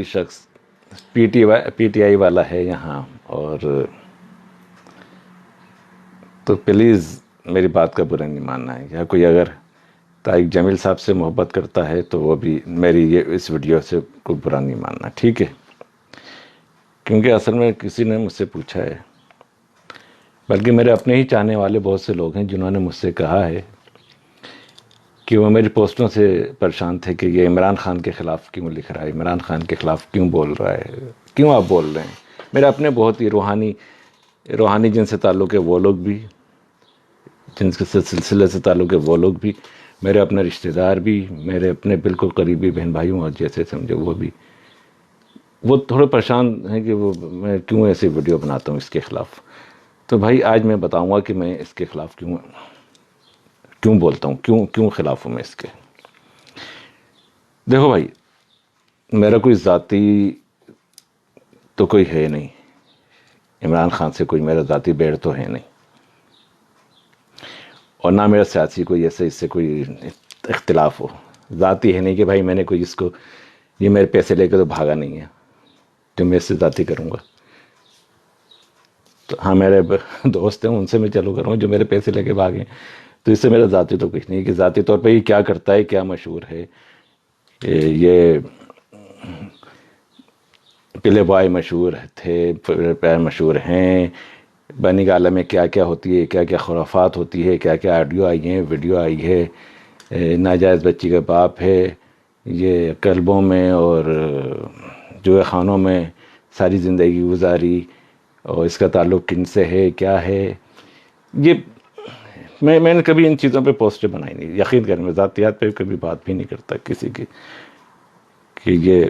کوئی شخص P T I والا ہے یہاں، اور تو پلیز میری بات کا برا نہیں ماننا ہے، یا کوئی اگر طارق جمیل صاحب سے محبت کرتا ہے تو وہ بھی میری یہ اس ویڈیو سے کوئی برا نہیں ماننا، ٹھیک ہے؟ کیونکہ اصل میں کسی نے مجھ سے پوچھا ہے، بلکہ میرے اپنے ہی چاہنے والے بہت سے لوگ ہیں جنہوں نے مجھ سے کہا ہے کہ وہ میری پوسٹوں سے پریشان تھے کہ یہ عمران خان کے خلاف کیوں لکھ رہا ہے، عمران خان کے خلاف کیوں بول رہا ہے، کیوں آپ بول رہے ہیں؟ میرے اپنے بہت ہی روحانی جن سے تعلق ہے وہ لوگ بھی، جن سے سلسلے سے تعلق ہے وہ لوگ بھی، میرے اپنے رشتہ دار بھی، میرے اپنے بالکل قریبی بہن بھائیوں اور جیسے سمجھے وہ بھی، وہ تھوڑے پریشان ہیں کہ وہ میں کیوں ایسی ویڈیو بناتا ہوں اس کے خلاف۔ تو بھائی آج میں بتاؤں گا کہ میں اس کے خلاف کیوں بولتا ہوں، کیوں خلاف ہوں میں اس کے۔ دیکھو بھائی، میرا کوئی ذاتی تو کوئی ہے نہیں، عمران خان سے کوئی میرا ذاتی بیڑ تو ہے نہیں، اور نہ میرا سیاسی کوئی ایسے اس سے کوئی اختلاف ہو، ذاتی ہے نہیں کہ بھائی میں نے کوئی یہ میرے پیسے لے کے تو بھاگا نہیں ہے جو میں اس سے ذاتی کروں گا۔ تو ہاں میرے دوست ہیں، ان سے میں چلو کروں گا جو میرے پیسے لے کے بھاگیں، تو اس سے میرا ذاتی تو کچھ نہیں کہ ذاتی طور پہ یہ کیا کرتا ہے، کیا مشہور ہے، یہ پلے بوائے مشہور تھے، پیر مشہور ہیں، بنی گالہ میں کیا کیا ہوتی ہے، کیا کیا خرافات ہوتی ہے، کیا کیا آڈیو آئی ہیں، ویڈیو آئی ہے، ناجائز بچی کا باپ ہے، یہ کلبوں میں اور جوئے خانوں میں ساری زندگی گزاری، اور اس کا تعلق کن سے ہے، کیا ہے۔ یہ میں نے کبھی ان چیزوں پہ پوسٹیں بنائی نہیں، یقین کریں، میں ذاتیات پہ کبھی بات بھی نہیں کرتا کسی کی، کہ یہ،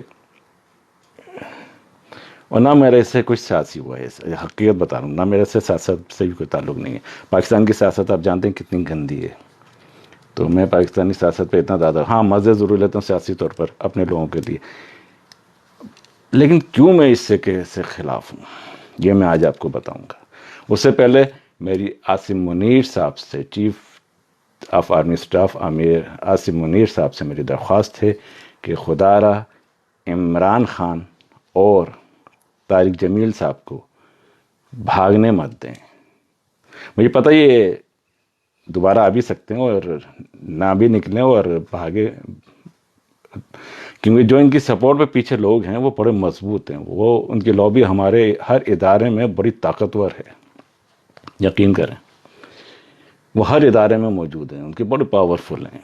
اور نہ میرے سے کچھ سیاسی ہوا ہے، حقیقت بتا رہا ہوں، نہ میرے سے سیاست سے بھی کوئی تعلق نہیں ہے۔ پاکستان کی سیاست آپ جانتے ہیں کتنی گندی ہے، تو میں پاکستانی سیاست پہ اتنا زیادہ ہاں مزے ضرور لیتا ہوں سیاسی طور پر اپنے لوگوں کے لیے، لیکن کیوں میں اس سے خلاف ہوں یہ میں آج آپ کو بتاؤں گا۔ اس سے پہلے میری عاصم منیر صاحب سے، chief of army staff Asim Munir صاحب سے میری درخواست ہے کہ خدا را عمران خان اور طارق جمیل صاحب کو بھاگنے مت دیں۔ مجھے پتہ یہ دوبارہ آ بھی سکتے ہیں اور نہ بھی نکلیں اور بھاگے، کیونکہ جو ان کی سپورٹ پہ پیچھے لوگ ہیں وہ بڑے مضبوط ہیں، وہ ان کی لابی ہمارے ہر ادارے میں بڑی طاقتور ہے، یقین کریں، وہ ہر ادارے میں موجود ہیں، ان کے بڑے پاورفل ہیں۔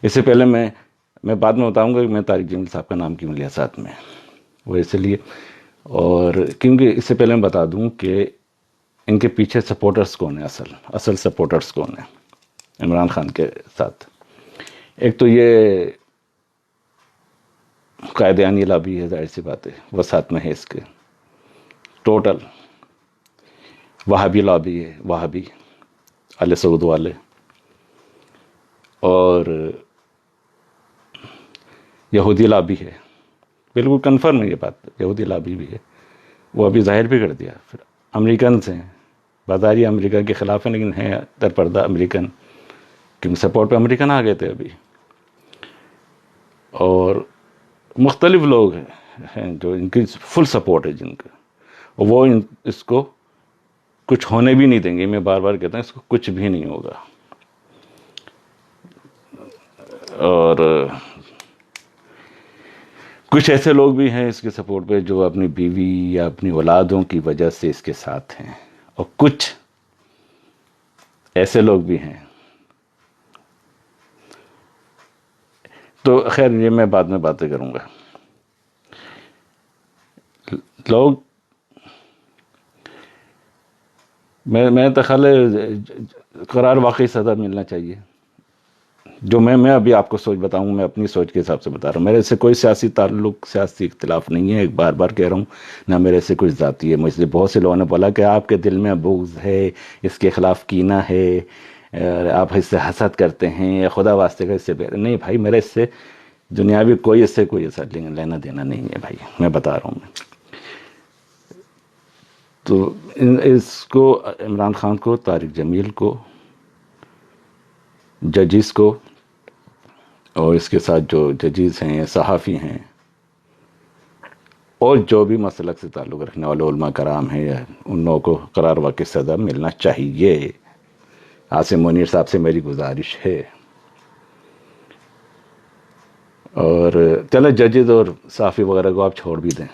اس سے پہلے میں بعد میں بتاؤں گا کہ میں طارق جمیل صاحب کا نام کیوں لیا ساتھ میں، وہ اس لیے، اور کیونکہ اس سے پہلے میں بتا دوں کہ ان کے پیچھے سپورٹرز کون ہیں، اصل سپورٹرز کون ہیں عمران خان کے ساتھ۔ ایک تو یہ قائدیانی لابی ہے، ظاہر سی بات ہے، وہ ساتھ میں ہے اس کے، ٹوٹل وہابی لابی ہے، وہابی آل سعود والے، اور یہودی لابی ہے، بالکل کنفرم ہے یہ بات، یہودی لابی بھی ہے، وہ ابھی ظاہر بھی کر دیا۔ پھر امریکنز ہیں، بظاہر امریکہ کے خلاف ہیں لیکن ہیں در پردہ امریکن، کیونکہ سپورٹ پہ امریکن آ گئے تھے ابھی، اور مختلف لوگ ہیں جو ان کی فل سپورٹ ہے جن کا، اور وہ اس کو کچھ ہونے بھی نہیں دیں گے، میں بار بار کہتا ہوں اس کو کچھ بھی نہیں ہوگا۔ اور کچھ ایسے لوگ بھی ہیں اس کے سپورٹ پہ جو اپنی بیوی یا اپنی اولادوں کی وجہ سے اس کے ساتھ ہیں، اور کچھ ایسے لوگ بھی ہیں، تو خیر یہ میں بعد میں باتیں کروں گا۔ لوگ میں تو خیال ہے قرار واقعی سزا ملنا چاہیے، جو میں ابھی آپ کو سوچ بتاؤں، میں اپنی سوچ کے حساب سے بتا رہا ہوں، میرے سے کوئی سیاسی تعلق، سیاسی اختلاف نہیں ہے، ایک بار بار کہہ رہا ہوں، نہ میرے سے کوئی ذاتی ہے۔ مجھ سے بہت سے لوگوں نے بولا کہ آپ کے دل میں بغض ہے، اس کے خلاف کینہ ہے، آپ اس سے حسد کرتے ہیں، یا خدا واسطے کا اس سے نہیں بھائی، میرا اس سے دنیاوی کوئی ایسا لینا دینا نہیں ہے بھائی، میں بتا رہا ہوں۔ تو اس کو عمران خان کو، طارق جمیل کو، ججز کو، اور اس کے ساتھ جو ججز ہیں، صحافی ہیں، اور جو بھی مسلک سے تعلق رکھنے والے علماء کرام ہیں ان لوگوں کو قرار واقعی سزا ملنا چاہیے۔ عاصم منیر صاحب سے میری گزارش ہے۔ اور چلو ججز اور صحافی وغیرہ کو آپ چھوڑ بھی دیں،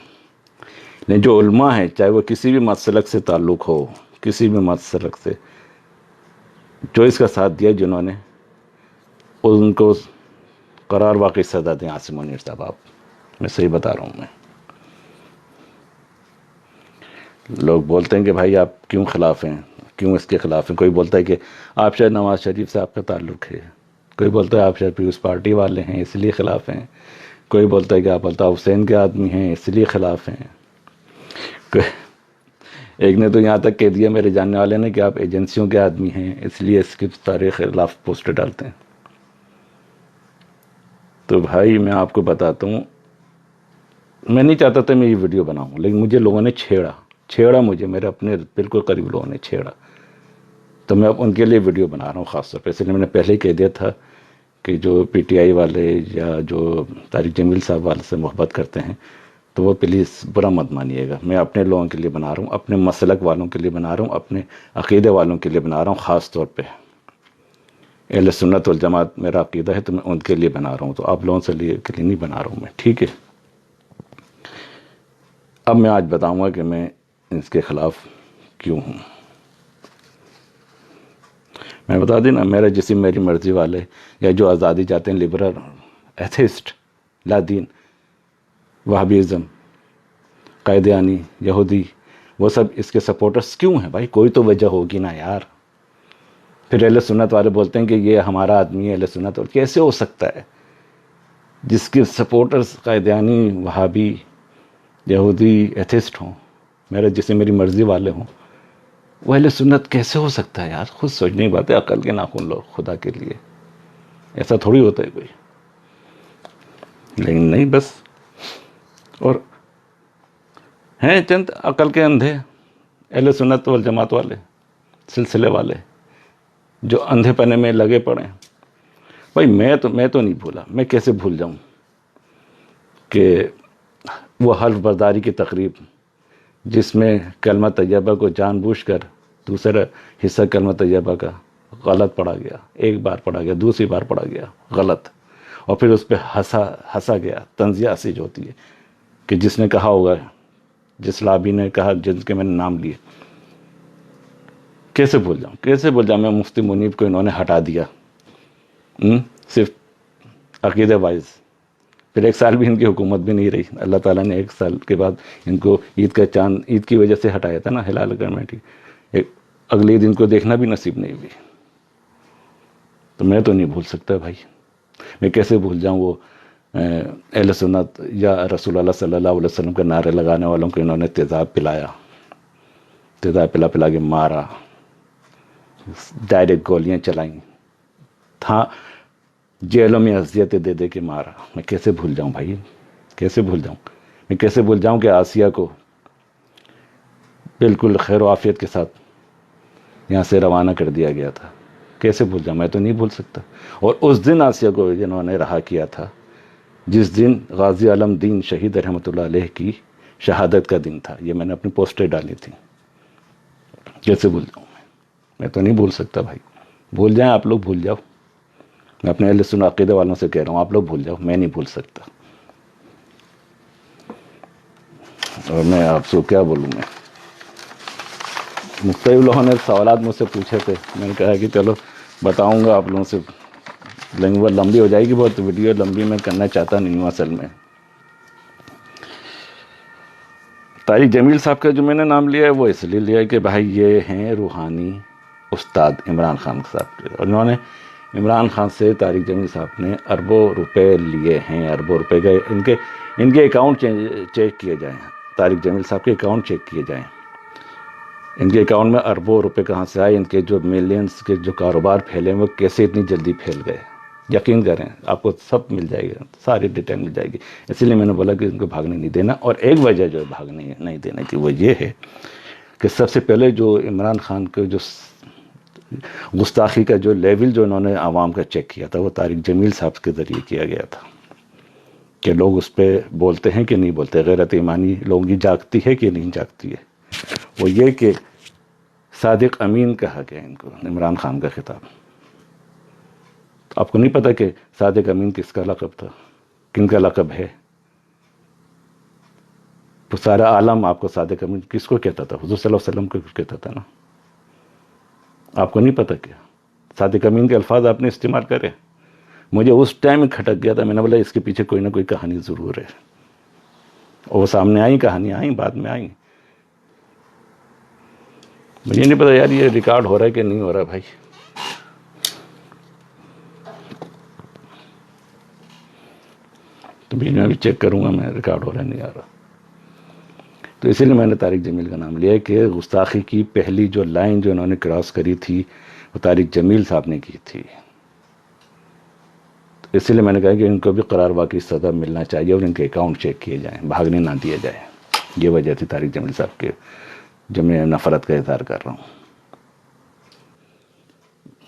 لیکن جو علماء ہیں چاہے وہ کسی بھی مسلک سے تعلق ہو، کسی بھی مسلک سے، جو اس کا ساتھ دیا جنہوں نے، ان کو قرار واقعی سزا دیں۔ عاصم منیر صاحب، آپ میں صحیح بتا رہا ہوں۔ میں لوگ بولتے ہیں کہ بھائی آپ کیوں خلاف ہیں، کیوں اس کے خلاف ہیں؟ کوئی بولتا ہے کہ آپ شاید نواز شریف سے آپ کا تعلق ہے، کوئی بولتا ہے آپ شاید پیپلز پارٹی والے ہیں اس لیے خلاف ہیں، کوئی بولتا ہے کہ آپ الطاف حسین کے آدمی ہیں اس لیے خلاف ہیں، ایک نے تو یہاں تک کہہ دیا میرے جاننے والے نے کہ آپ ایجنسیوں کے آدمی ہیں اس لیے اس کے سارے خلاف پوسٹر ڈالتے ہیں۔ تو بھائی میں آپ کو بتاتا ہوں، میں نہیں چاہتا تھا میں یہ ویڈیو بناؤں، لیکن مجھے لوگوں نے چھیڑا مجھے، میرے اپنے بالکل قریب لوگوں نے چھیڑا، تو میں اب ان کے لیے ویڈیو بنا رہا ہوں خاص طور پہ۔ اس لیے میں نے پہلے ہی کہہ دیا تھا کہ جو پی ٹی آئی والے یا جو طارق جمیل صاحب والے سے محبت کرتے ہیں تو وہ پلیز برا مت مانیے گا۔ میں اپنے لوگوں کے لیے بنا رہا ہوں، اپنے مسلک والوں کے لیے بنا رہا ہوں، اپنے عقیدے والوں کے لیے بنا رہا ہوں، خاص طور پہ اہل سنت والجماعت میرا عقیدہ ہے تو میں ان کے لیے بنا رہا ہوں، تو آپ لوگوں کے لیے نہیں بنا رہا ہوں میں، ٹھیک ہے؟ اب میں آج بتاؤں گا کہ میں اس کے خلاف کیوں ہوں۔ میں بتا دیں نا، میرا جسم میری مرضی والے یا جو آزادی چاہتے ہیں، لبرل، ایتھسٹ، لا دین، وہابیزم، قائدیانی، یہودی، وہ سب اس کے سپورٹرز کیوں ہیں بھائی؟ کوئی تو وجہ ہوگی نا یار۔ پھر اہل سنت والے بولتے ہیں کہ یہ ہمارا آدمی ہے اہل سنت، اور کیسے ہو سکتا ہے جس کے سپورٹرز قائدیانی، وہابی، یہودی، ایتھسٹ ہوں، میرا جسے میری مرضی والے ہوں، وہ اہل سنت کیسے ہو سکتا ہے یار؟ خود سوچنے کی بات ہے، عقل کے ناخن لو خدا کے لیے، ایسا تھوڑی ہوتا ہے کوئی، لیکن نہیں بس۔ اور ہیں چند عقل کے اندھے اہل سنت والجماعت والے، سلسلے والے، جو اندھے پنے میں لگے پڑے ہیں۔ بھائی میں تو نہیں بھولا، میں کیسے بھول جاؤں کہ وہ حلف برداری کی تقریب جس میں کلمہ طیبہ کو جان بوجھ کر دوسرا حصہ کلمہ طیبہ کا غلط پڑھا گیا، ایک بار پڑھا گیا، دوسری بار پڑھا گیا غلط، اور پھر اس پہ ہنسا گیا، طنزیہ سی جو ہوتی ہے کہ جس نے کہا ہوگا، جس لابی نے کہا، جن کے میں نے نام لیے، کیسے بھول جاؤں میں؟ مفتی منیب کو انہوں نے ہٹا دیا صرف عقیدے وائز، پھر ایک سال بھی ان کی حکومت بھی نہیں رہی، اللہ تعالیٰ نے ایک سال کے بعد ان کو عید کی وجہ سے ہٹایا تھا نا، ہلال کمیٹی، اگلے دن کو دیکھنا بھی نصیب نہیں ہوئی۔ تو میں تو نہیں بھول سکتا بھائی، میں کیسے بھول جاؤں وہ اہل سنت یا رسول اللہ صلی اللہ علیہ وسلم کے نعرے لگانے والوں کو انہوں نے تیزاب پلا کے مارا، ڈائریکٹ گولیاں چلائیں، تھا جیلوں میں اذیتیں دے کے مارا۔ میں کیسے بھول جاؤں بھائی، کیسے بھول جاؤں؟ میں کیسے بھول جاؤں کہ آسیہ کو بالکل خیر و عافیت کے ساتھ یہاں سے روانہ کر دیا گیا تھا؟ کیسے بھول جاؤں؟ میں تو نہیں بھول سکتا۔ اور اس دن آسیہ کو جنہوں نے رہا کیا تھا، جس دن غازی علم دین شہید رحمۃ اللہ علیہ کی شہادت کا دن تھا، یہ میں نے اپنی پوسٹیں ڈالی تھیں، کیسے بھول جاؤں میں تو نہیں بھول سکتا بھائی۔ بھول جائیں آپ لوگ، بھول جاؤ، میں اپنے اہل سنت عقیدہ والوں سے کہہ رہا ہوں، آپ لوگ بھول جاؤ، میں نہیں بھول سکتا۔ اور میں آپ کو کیا بولوں، میں مختلف لوگوں نے سوالات مجھ سے پوچھے تھے، میں نے کہا کہ چلو بتاؤں گا آپ لوگوں سے، لیکن وہ لمبی ہو جائے گی بہت، ویڈیو لمبی میں کرنا چاہتا نہیں ہوں اصل میں۔ طارق جمیل صاحب کا جو میں نے نام لیا ہے وہ اس لیے لیا ہے کہ بھائی یہ ہیں روحانی استاد عمران خان صاحب کے، اور انہوں نے عمران خان سے طارق جمیل صاحب نے اربوں روپے لیے ہیں، اربوں روپے کا ان کے اکاؤنٹ چیک کیے جائیں، طارق جمیل صاحب کے اکاؤنٹ چیک کیے جائیں، ان کے اکاؤنٹ میں اربوں روپے کہاں سے آئے، ان کے جو ملینز کے جو کاروبار پھیلے ہیں وہ کیسے اتنی جلدی پھیل گئے۔ یقین کریں آپ کو سب مل جائے گا، ساری ڈیٹیل مل جائے گی۔ اسی لیے میں نے بولا کہ ان کو بھاگنے نہیں دینا، اور ایک وجہ جو ہے بھاگنے نہیں دینے کی وہ یہ ہے کہ سب سے پہلے جو عمران خان کے جو گستاخی کا جو لیول جو انہوں نے عوام کا چیک کیا تھا وہ طارق جمیل صاحب کے ذریعے کیا گیا تھا، کہ لوگ اس پہ بولتے ہیں کہ نہیں بولتے، غیرت ایمانی لوگوں کی جاگتی ہے کہ نہیں جاگتی ہے، وہ یہ کہ صادق امین کہا گیا ان کو، عمران خان کا خطاب۔ آپ کو نہیں پتا کہ صادق امین کس کا لقب تھا، کن کا لقب ہے؟ تو سارا عالم آپ کو صادق امین کس کو کہتا تھا؟ حضور صلی اللہ علیہ وسلم کو کہتا تھا نا۔ آپ کو نہیں پتا کیا صادق امین کے الفاظ آپ نے استعمال کرے؟ مجھے اس ٹائم کھٹک گیا تھا، میں نے بولا اس کے پیچھے کوئی نہ کوئی کہانی ضرور ہے، اور وہ سامنے آئیں، کہانیاں آئیں، بعد میں آئیں۔ مجھے نہیں پتا یار یہ ریکارڈ ہو رہا ہے کہ نہیں ہو رہا بھائی۔ تو بھی میں بھی چیک کروں گا میں ریکارڈ ہو رہا ہے نہیں آ رہا۔ تو اسی لیے میں نے طارق جمیل کا نام لیا کہ گستاخی کی پہلی جو لائن جو انہوں نے کراس کری تھی وہ طارق جمیل صاحب نے کی تھی۔ اسی لیے میں نے کہا کہ ان کو بھی قرار واقعی سزا ملنا چاہیے اور ان کے اکاؤنٹ چیک کیے جائیں، بھاگنے نہ دیا جائے۔ یہ وجہ تھی طارق جمیل صاحب کے جو میں نفرت کا اظہار کر رہا ہوں۔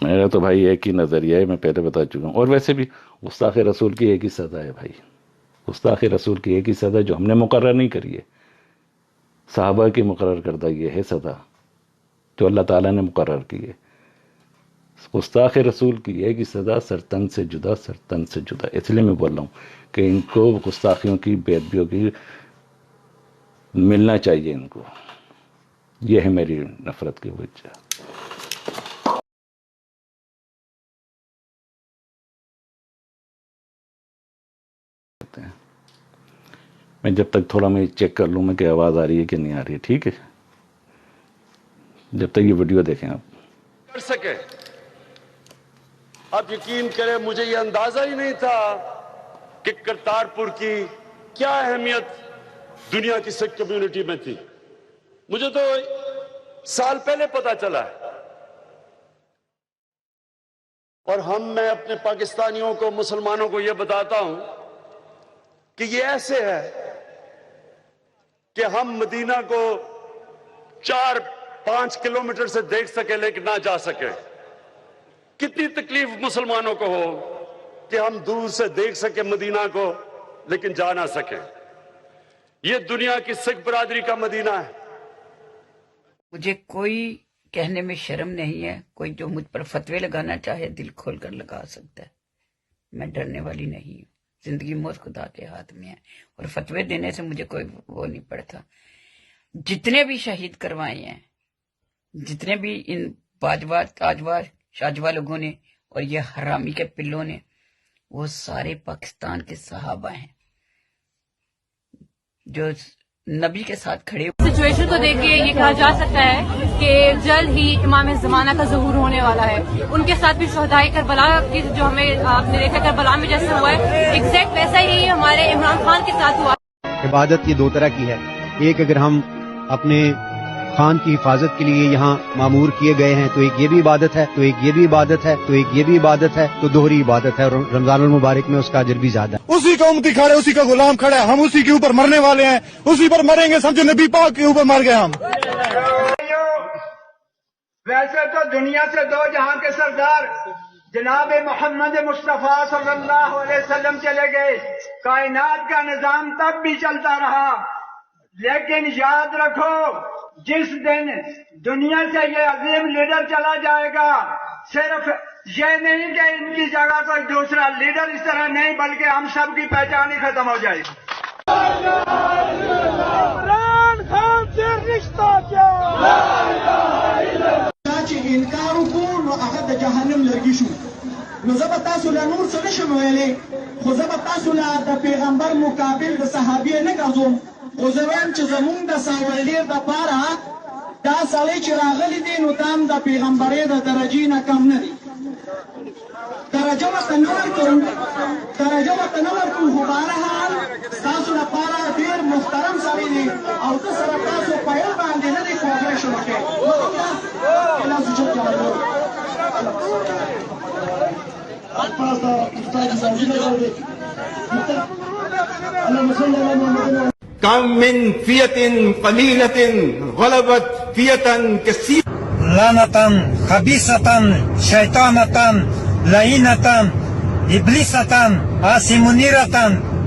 میرا تو بھائی ایک ہی نظریہ ہے، میں پہلے بتا چکا ہوں، اور ویسے بھی گستاخ رسول کی ایک ہی سزا ہے بھائی، گستاخ رسول کی ایک ہی سزا جو ہم نے مقرر نہیں کری ہے، صحابہ کی مقرر کردہ یہ ہے سزا جو اللہ تعالیٰ نے مقرر کی ہے۔ گستاخ رسول کی ایک ہی سزا سرتن سے جدا، سرتن سے جدا۔ اس لیے میں بول رہا ہوں کہ ان کو گستاخیوں کی، بے ادبیوں کی ملنا چاہیے ان کو۔ یہ ہے میری نفرت کی وجہ۔ میں جب تک تھوڑا میں چیک کر لوں میں کہ آواز آ رہی ہے کہ نہیں آ رہی ہے، ٹھیک ہے؟ جب تک یہ ویڈیو دیکھیں آپ کر سکے۔ آپ یقین کریں مجھے یہ اندازہ ہی نہیں تھا کہ کرتارپور کی کیا اہمیت دنیا کی سکھ کمیونٹی میں تھی۔ مجھے تو سال پہلے پتا چلا ہے، اور میں اپنے پاکستانیوں کو، مسلمانوں کو یہ بتاتا ہوں کہ یہ ایسے ہے کہ ہم مدینہ کو 4-5 کلومیٹر سے دیکھ سکے لیکن نہ جا سکے۔ کتنی تکلیف مسلمانوں کو ہو کہ ہم دور سے دیکھ سکے مدینہ کو لیکن جا نہ سکے۔ یہ دنیا کی سکھ برادری کا مدینہ ہے۔ مجھے کوئی کہنے میں شرم نہیں ہے، کوئی جو مجھ پر فتوے لگانا چاہے دل کھول کر لگا سکتا ہے، میں ڈرنے والی نہیں ہوں۔ زندگی موت خدا کے ہاتھ میں ہے، اور فتوے دینے سے مجھے کوئی وہ نہیں پڑتا۔ جتنے بھی شہید کروائے ہیں، جتنے بھی ان باجوہ، تاجوہ، شاجوہ لوگوں نے اور یہ حرامی کے پلوں نے، وہ سارے پاکستان کے صحابہ ہیں جو نبی کے ساتھ کھڑے ہوئے۔ سچویشن کو دیکھ کے یہ کہا جا سکتا ہے کہ جلد ہی امام زمانہ کا ظہور ہونے والا ہے۔ ان کے ساتھ بھی شہدائے کربلا کی جو ہمیں آپ نے دیکھا کربلا میں جیسے ہوا ہے، ایگزیکٹ ویسا ہی ہمارے عمران خان کے ساتھ ہوا۔ عبادت یہ دو طرح کی ہے، ایک اگر ہم اپنے خان کی حفاظت کے لیے یہاں معمور کیے گئے ہیں تو ایک یہ بھی عبادت ہے، تو ایک یہ بھی عبادت ہے، تو ایک یہ بھی عبادت ہے، تو دوہری عبادت ہے، اور رمضان المبارک میں اس کا اجر بھی زیادہ ہے۔ اسی کا امتی کھڑا ہے، اسی کا غلام کھڑا ہے، ہم اسی کے اوپر مرنے والے ہیں، اسی پر مریں گے، سمجھو نبی پاک کے اوپر مر گئے ہم۔ ویسے تو دنیا سے دو جہاں کے سردار جناب محمد مصطفیٰ صلی اللہ علیہ وسلم چلے گئے، کائنات کا نظام تب بھی چلتا رہا، لیکن یاد رکھو جس دن دنیا سے یہ عظیم لیڈر چلا جائے گا، صرف یہ نہیں کہ ان کی جگہ کوئی دوسرا لیڈر اس طرح نہیں، بلکہ ہم سب کی پہچان ہی ختم ہو جائے گی۔ عمران خان سے رشتہ کیا؟ انکار وکړو نو هغه د جهنم لرګي شو. نو زه به تاسو له نور څه نشم ویلی، خو زه به تاسو له د پیغمبر مقابل د صحابي نه ګرځوم، خو زه وایم چې زمونږ د ساولډیر دپاره دا سړی چې راغلی دی نو دا هم د پیغمبرۍ د درجې نه کم نه دی. درجه ورته نه ورکوم، خو بهرحال ستاسو لپاره ډېر محترم سړی دی او زه سره تاسو په یو باندې نه دی کوپریشن وکړی. كم من فئة قليلة غلبت فئة كثيرة لعنة خبيثة شيطانة لعينة إبليسة آسمنيرة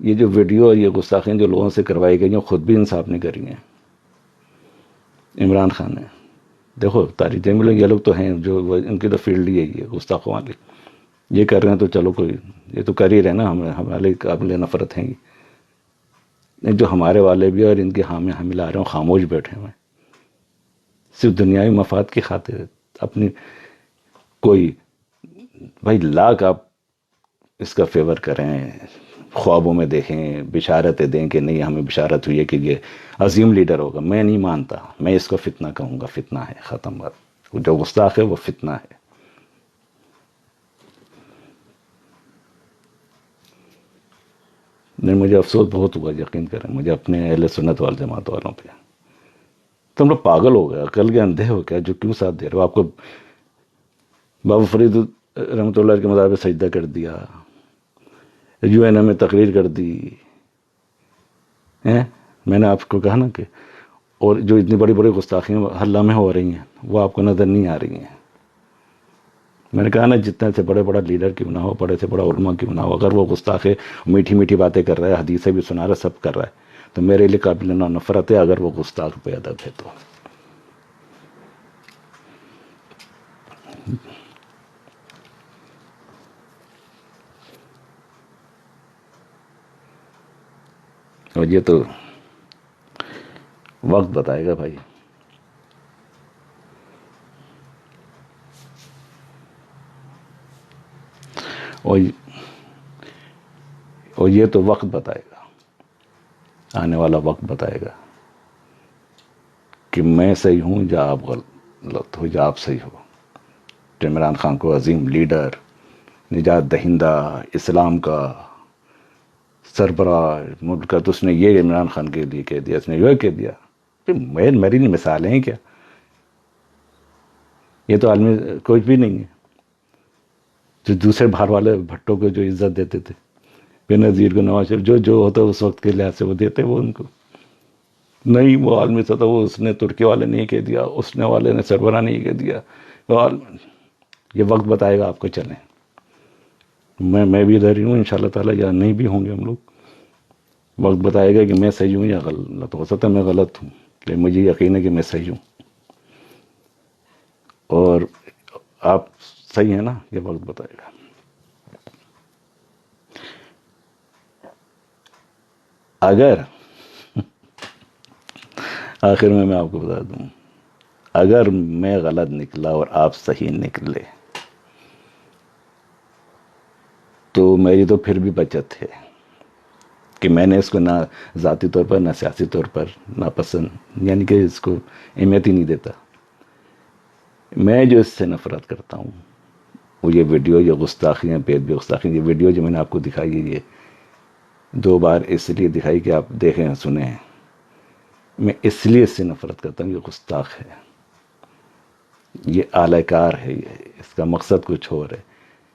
یہ جو ویڈیو اور یہ گستاخیاں جو لوگوں سے کروائی گئی ہیں خود بھی انصاف نہیں کری ہیں عمران خان نے. دیکھو طارق جمیل یہ لوگ تو ہیں جو ان کی تو فیلڈ ہی ہے گستاخوں والی, یہ کر رہے ہیں تو چلو کوئی, یہ تو کر ہی رہے نا, ہمارے قابل نفرت ہیں جو ہمارے والے بھی اور ان کے ہم لا رہے ہیں خاموش بیٹھے ہوئے صرف دنیاوی مفاد کی خاطر. اپنی کوئی بھائی لاکھ آپ اس کا فیور کریں, خوابوں میں دیکھیں, بشارتیں دیں کہ نہیں ہمیں بشارت ہوئی ہے کہ یہ عظیم لیڈر ہوگا. میں نہیں مانتا, میں اس کو فتنہ کہوں گا, فتنہ ہے, ختم بات. جو گستاخ ہے وہ فتنہ ہے. نہیں, مجھے افسوس بہت ہوا, یقین کریں مجھے اپنے اہل سنت والجماعت والوں پہ. تم لوگ پاگل ہو گئے, عقل کے اندھے ہو کیا, جو کیوں ساتھ دے رہے ہو. آپ کو بابا فرید رحمۃ اللہ کے مزار پہ سجدہ کر دیا, UN میں تقریر کر دی, میں نے آپ کو کہا نا کہ, اور جو اتنی بڑی بڑی گستاخیاں ہر لمحے ہو رہی ہیں وہ آپ کو نظر نہیں آ رہی ہیں. میں نے کہا نا جتنے سے بڑے بڑا لیڈر کیوں نہ ہو, بڑے سے بڑا علماء کیوں نہ ہو, اگر وہ گستاخ میٹھی میٹھی باتیں کر رہا ہے, حدیثیں بھی سنا رہا ہے, سب کر رہا ہے, تو میرے لیے قابل نفرت ہے اگر وہ گستاخ بے ادب ہے تو. اور یہ تو وقت بتائے گا بھائی. اور یہ تو وقت بتائے گا, آنے والا وقت بتائے گا کہ میں صحیح ہوں یا آپ غلط ہو, یا آپ صحیح ہو. عمران خان کو عظیم لیڈر, نجات دہندہ, اسلام کا سربراہ ملک کا, تو اس نے یہ عمران خان کے لیے کہہ دیا, اس نے یہ کہہ دیا. میری مثالیں ہیں کیا, یہ تو عالمی کوئی بھی نہیں ہے. جو دوسرے باہر والے بھٹوں کو جو عزت دیتے تھے, بے نظیر کو, نواز شریف, جو ہوتا اس وقت کے لحاظ سے وہ دیتے وہ ان کو. نہیں وہ عالمی سطح, وہ اس نے ترکی والے نے یہ کہہ دیا, اس نے والے نے سربراہ نے یہ کہہ دیا. یہ وقت بتائے گا آپ کو. چلیں, میں بھی ادھر ہی ہوں انشاءاللہ تعالیٰ, یا نہیں بھی ہوں گے ہم لوگ. وقت بتائے گا کہ میں صحیح ہوں یا غلط. ہو سکتا ہے میں غلط ہوں, لیکن مجھے یقین ہے کہ میں صحیح ہوں اور آپ صحیح ہیں نا. یہ وقت بتائے گا. اگر آخر میں آپ کو بتا دوں, اگر میں غلط نکلا اور آپ صحیح نکلے تو میری تو پھر بھی بچت ہے کہ میں نے اس کو نہ ذاتی طور پر نہ سیاسی طور پر ناپسند, یعنی کہ اس کو اہمیت ہی نہیں دیتا. میں جو اس سے نفرت کرتا ہوں وہ یہ ویڈیو, یہ گستاخیاں, بے گستاخیاں. یہ ویڈیو جو میں نے آپ کو دکھائی ہے, یہ 2 بار اس لیے دکھائی کہ آپ دیکھیں سنیں. میں اس لیے اس سے نفرت کرتا ہوں, یہ گستاخ ہے, یہ اعلی کار ہے, یہ اس کا مقصد کچھ اور ہے.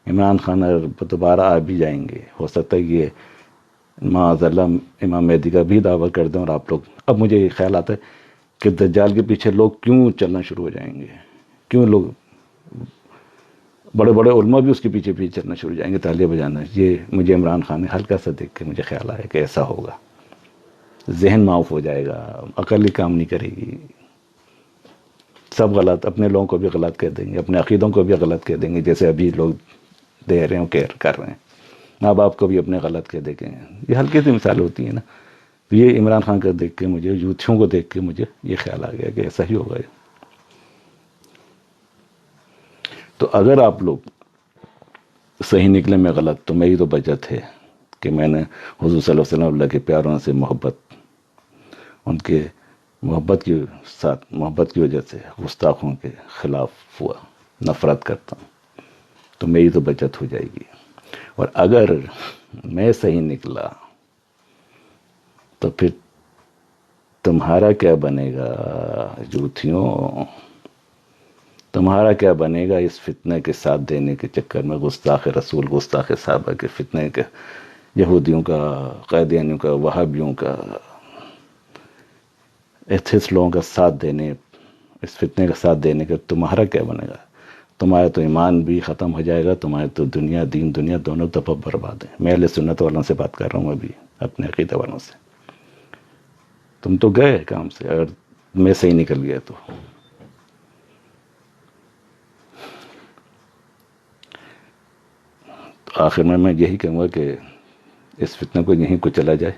عمران خان اگر دوبارہ آ بھی جائیں گے, ہو سکتا ہے یہ معاذ اللہ امام مہدی کا بھی دعویٰ کر دیں. اور آپ لوگ, اب مجھے یہ خیال آتا ہے کہ دجال کے پیچھے لوگ کیوں چلنا شروع ہو جائیں گے, کیوں لوگ بڑے بڑے علماء بھی اس کے پیچھے چلنا شروع ہو جائیں گے, تالیاں بجانا. یہ مجھے عمران خان نے ہلکا سا دیکھ کے مجھے خیال آیا کہ ایسا ہوگا. ذہن معاف ہو جائے گا, عقل ہی کام نہیں کرے گی, سب غلط, اپنے لوگوں کو بھی غلط کہہ دیں گے, اپنے عقیدوں کو بھی غلط کہہ دیں گے, جیسے ابھی لوگ دے رہے ہیں, کیئر کر رہے ہیں. ماں باپ کو بھی اپنے غلط کہہ دیں گے. یہ ہلکی سی مثال ہوتی ہیں نا. یہ عمران خان کا دیکھ کے مجھے, یوتھیوں کو دیکھ کے مجھے یہ خیال آ گیا کہ ایسا ہی ہوگا. تو اگر آپ لوگ صحیح نکلے میں غلط, تو میری تو بچت ہے کہ میں نے حضور صلی اللہ علیہ وسلم, اللہ کے پیاروں سے محبت, ان کے محبت کے ساتھ, محبت کی وجہ سے گستاخوں کے خلاف ہوا, نفرت کرتا ہوں, تو میری تو بچت ہو جائے گی. اور اگر میں صحیح نکلا تو پھر تمہارا کیا بنے گا یوتھیوں, تمہارا کیا بنے گا اس فتنے کے ساتھ دینے کے چکر میں, گستاخ رسول, گستاخ صحابہ کے فتنے کے, یہودیوں کا, قادیانیوں کا, وہابیوں کا, ایتھسٹ لوگوں کا ساتھ دینے, اس فتنے کا ساتھ دینے کا تمہارا کیا بنے گا؟ تمہارا تو ایمان بھی ختم ہو جائے گا, تمہارے تو دنیا, دین دنیا دونوں طرف برباد ہیں. میں اہل سنت والوں سے بات کر رہا ہوں ابھی. اپنے عقیدہ والوں سے. تم تو گئے کام سے اگر میں صحیح نکل گیا تو. آخر میں یہی کہوں گا کہ اس فتنہ کو یہیں کو چلا جائے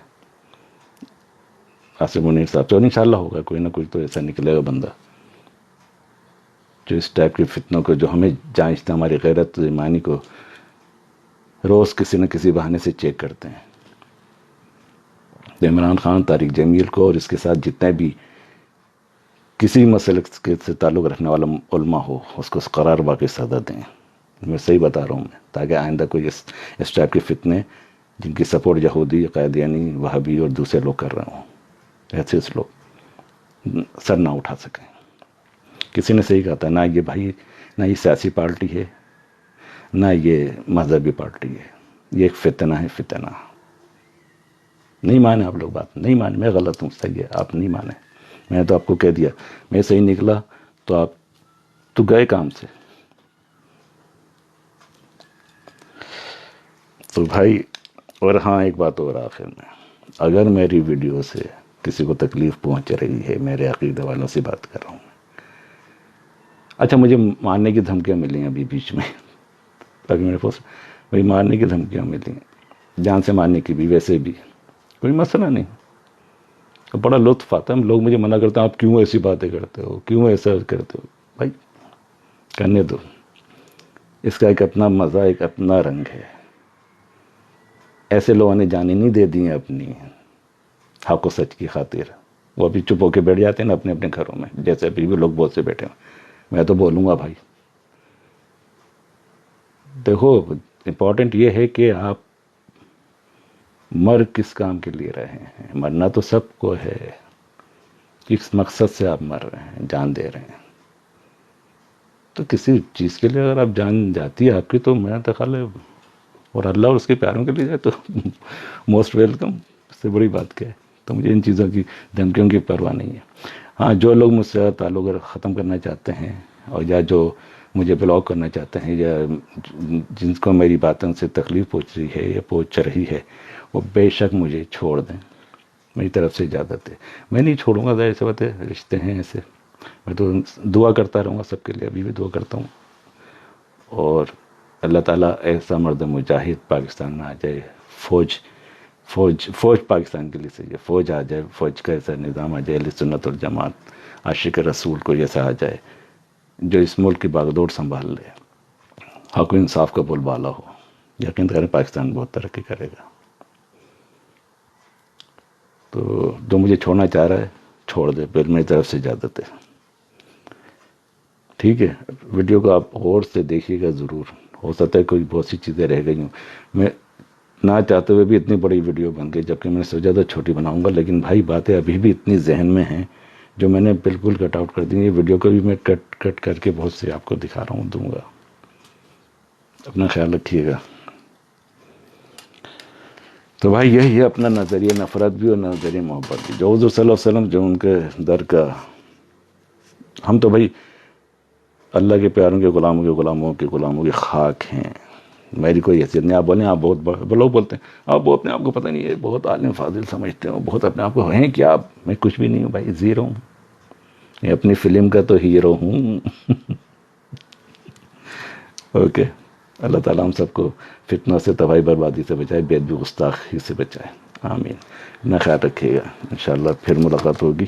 آصف منیر صاحب سے, اور انشاءاللہ ہوگا کوئی نہ کوئی تو ایسا نکلے گا بندہ جو اس ٹائپ کے فتنوں کو, جو ہمیں جانچتے, ہماری غیرت ایمانی کو روز کسی نہ کسی بہانے سے چیک کرتے ہیں. عمران خان, طارق جمیل کو اور اس کے ساتھ جتنے بھی کسی مسئلے سے تعلق رکھنے والا علماء ہو اس کو قرار واقعی سزا دیں. میں صحیح بتا رہا ہوں میں, تاکہ آئندہ کوئی اس ٹائپ کے فتنے جن کی سپورٹ یہودی, قادیانی, وہابی اور دوسرے لوگ کر رہے ہوں, ایسے لوگ سر نہ اٹھا سکیں. کسی نے صحیح کہا تھا, نہ یہ بھائی نہ یہ سیاسی پارٹی ہے نہ یہ مذہبی پارٹی ہے, یہ ایک فتنہ ہے, فتنہ. نہیں مانے آپ لوگ بات, نہیں مانے, میں غلط ہوں, صحیح ہے, آپ نہیں مانے. میں نے تو آپ کو کہہ دیا, میں صحیح نکلا تو آپ تو گئے کام سے. تو بھائی, اور ہاں ایک بات اور آخر میں, اگر میری ویڈیو سے کسی کو تکلیف پہنچ رہی ہے, میرے عقیدہ والوں سے بات کر رہا ہوں. اچھا, مجھے مارنے کی دھمکیاں ملی ہیں ابھی بیچ میں, تاکہ میرے پاس وہی مارنے کی دھمکیاں ملی ہیں, جان سے مارنے کی بھی, ویسے بھی کوئی مسئلہ نہیں. بڑا لطف آتا ہے, لوگ مجھے منع کرتے ہیں آپ کیوں ایسی باتیں کرتے ہو, کیوں ایسا کرتے ہو. بھائی کرنے دو, اس کا ایک اپنا مزہ, ایک اپنا رنگ ہے. ایسے لوگوں نے جانیں نہیں دے دی ہیں اپنی حق و سچ کی خاطر, وہ ابھی چپ ہو کے بیٹھ جاتے ہیں نا اپنے اپنے گھروں میں, جیسے ابھی بھی لوگ بہت سے بیٹھے ہیں. میں تو بولوں گا بھائی, دیکھو امپورٹنٹ یہ ہے کہ آپ مر کس کام کے لیے رہے ہیں. مرنا تو سب کو ہے, کس مقصد سے آپ مر رہے ہیں, جان دے رہے ہیں. تو کسی چیز کے لیے اگر آپ جان جاتی ہے آپ کی, تو میرا تو خیال ہے, اور اللہ اور اس کے پیاروں کے لیے جائے تو موسٹ ویلکم, اس سے بڑی بات کیا ہے. تو مجھے ان چیزوں کی دھمکیوں کی پرواہ نہیں ہے. ہاں, جو لوگ مجھ سے تعلق ختم کرنا چاہتے ہیں, اور یا جو مجھے بلاک کرنا چاہتے ہیں, یا جن کو میری باتوں سے تکلیف پہنچ رہی ہے یا پہنچ رہی ہے, وہ بے شک مجھے چھوڑ دیں. میری طرف سے اجازت ہے, میں نہیں چھوڑوں گا, ظاہر سی بات ہے, رشتے ہیں ایسے. میں تو دعا کرتا رہوں گا سب کے لیے, ابھی بھی دعا کرتا ہوں. اور اللہ تعالیٰ ایسا مرد مجاہد پاکستان میں آ جائے, فوج پاکستان کے لیے صحیح ہے, فوج آ جائے, فوج کا ایسا نظام آ جائے, اہل سنت والجماعت, عاشق رسول کو جیسا آ جائے, جو اس ملک کی باغ دوڑ سنبھال لے, حق و انصاف کا بول بالا ہو. یقین کریں پاکستان بہت ترقی کرے گا. تو جو مجھے چھوڑنا چاہ رہا ہے چھوڑ دے, پھر میری طرف سے اجازت ہے. ٹھیک ہے, ویڈیو کو آپ غور سے دیکھیے گا ضرور. ہو سکتا ہے کوئی بہت سی چیزیں رہ گئی ہوں, میں نہ چاہتے ہوئے بھی اتنی بڑی ویڈیو بن گئی, جبکہ میں نے سوچا تھا چھوٹی بناؤں گا, لیکن بھائی باتیں ابھی بھی اتنی ذہن میں ہیں جو میں نے بالکل کٹ آؤٹ کر دی. یہ ویڈیو کو بھی میں کٹ کر کے بہت سے آپ کو دکھا رہا ہوں, دوں گا. اپنا خیال رکھیے گا. تو بھائی یہی ہے اپنا نظریہ نفرت بھی اور نظریہ محبت بھی, جو حضور صلی اللہ علیہ وسلم جو ان کے در کا. ہم تو بھائی اللہ کے پیاروں کے غلاموں کی خاک ہیں. میری کوئی حیثیت نہیں. آپ بولیں آپ بہت لوگ بولتے ہیں آپ اپنے آپ کو پتہ نہیں ہے بہت عالم فاضل سمجھتے ہو, بہت اپنے آپ کو ہیں کیا آپ. میں کچھ بھی نہیں ہوں بھائی, زیرو ہوں. میں اپنی فلم کا تو ہیرو ہوں. اوکے, اللہ تعالیٰ ہم سب کو فتنوں سے, تباہی بربادی سے بچائے, بے ادبی گستاخی سے بچائے. آمین. اپنا خیال رکھیے گا, انشاءاللہ پھر ملاقات ہوگی.